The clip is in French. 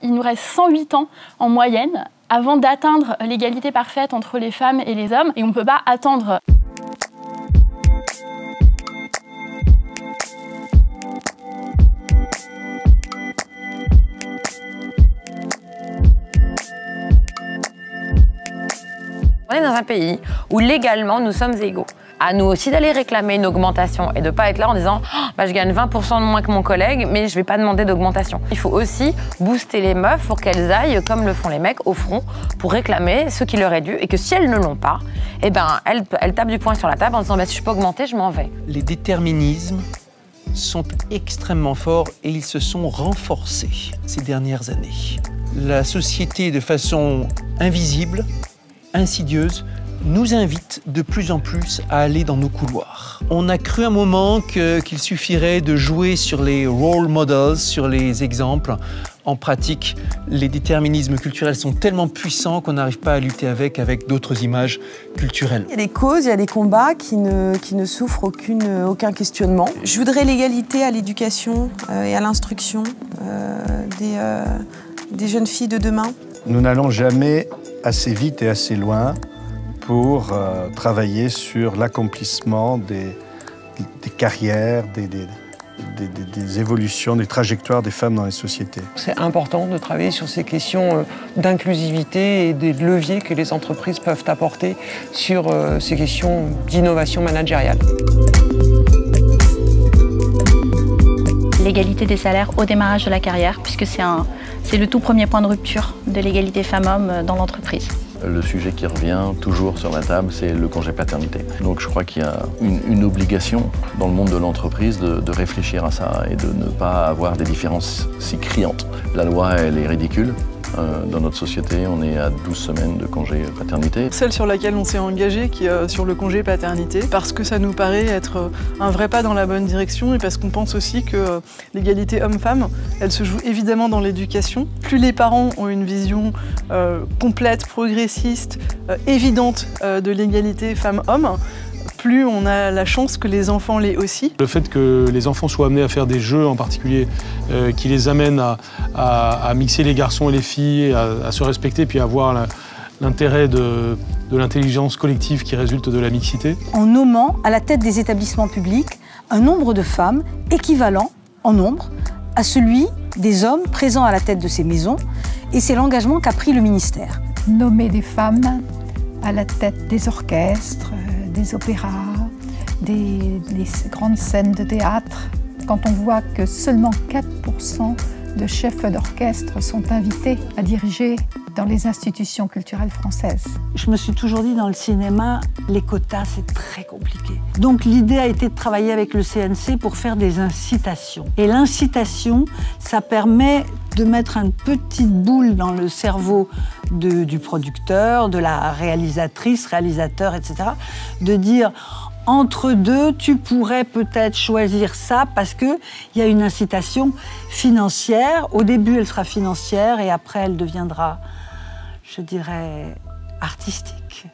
il nous reste 108 ans en moyenne avant d'atteindre l'égalité parfaite entre les femmes et les hommes. Et on ne peut pas attendre. On est dans un pays où légalement nous sommes égaux. À nous aussi d'aller réclamer une augmentation et de ne pas être là en disant oh, je gagne 20% de moins que mon collègue, mais je ne vais pas demander d'augmentation. Il faut aussi booster les meufs pour qu'elles aillent, comme le font les mecs, au front pour réclamer ce qui leur est dû et que si elles ne l'ont pas, eh ben, elles tapent du poing sur la table en disant si je peux augmenter, je m'en vais. Les déterminismes sont extrêmement forts et ils se sont renforcés ces dernières années. La société, de façon invisible, insidieuse, nous invite de plus en plus à aller dans nos couloirs. On a cru un moment qu'il suffirait de jouer sur les role models, sur les exemples. En pratique, les déterminismes culturels sont tellement puissants qu'on n'arrive pas à lutter avec d'autres images culturelles. Il y a des causes, il y a des combats qui ne souffrent aucun questionnement. Je voudrais l'égalité à l'éducation et à l'instruction des jeunes filles de demain. Nous n'allons jamais assez vite et assez loin pour travailler sur l'accomplissement des carrières, des évolutions, des trajectoires des femmes dans les sociétés. C'est important de travailler sur ces questions d'inclusivité et des leviers que les entreprises peuvent apporter sur ces questions d'innovation managériale. L'égalité des salaires au démarrage de la carrière, puisque c'est le tout premier point de rupture de l'égalité femmes-hommes dans l'entreprise. Le sujet qui revient toujours sur la table, c'est le congé paternité. Donc je crois qu'il y a une obligation dans le monde de l'entreprise de réfléchir à ça et de ne pas avoir des différences si criantes. La loi, elle est ridicule. Dans notre société, on est à 12 semaines de congé paternité. Celle sur laquelle on s'est engagé, qui est sur le congé paternité, parce que ça nous paraît être un vrai pas dans la bonne direction et parce qu'on pense aussi que l'égalité homme-femme, elle se joue évidemment dans l'éducation. Plus les parents ont une vision complète, progressiste, évidente de l'égalité femmes-hommes, plus on a la chance que les enfants l'aient aussi. Le fait que les enfants soient amenés à faire des jeux en particulier qui les amènent à mixer les garçons et les filles, à se respecter, puis à voir l'intérêt de l'intelligence collective qui résulte de la mixité. En nommant à la tête des établissements publics un nombre de femmes équivalent en nombre à celui des hommes présents à la tête de ces maisons, et c'est l'engagement qu'a pris le ministère. Nommer des femmes à la tête des orchestres, des opéras, des grandes scènes de théâtre. Quand on voit que seulement 4% de chefs d'orchestre sont invités à diriger dans les institutions culturelles françaises. Je me suis toujours dit, dans le cinéma, les quotas, c'est très compliqué. Donc l'idée a été de travailler avec le CNC pour faire des incitations. Et l'incitation, ça permet de mettre une petite boule dans le cerveau du producteur, de la réalisatrice, réalisateur, etc. De dire, entre deux, tu pourrais peut-être choisir ça parce qu'il y a une incitation financière. Au début, elle sera financière et après, elle deviendra, je dirais, artistique.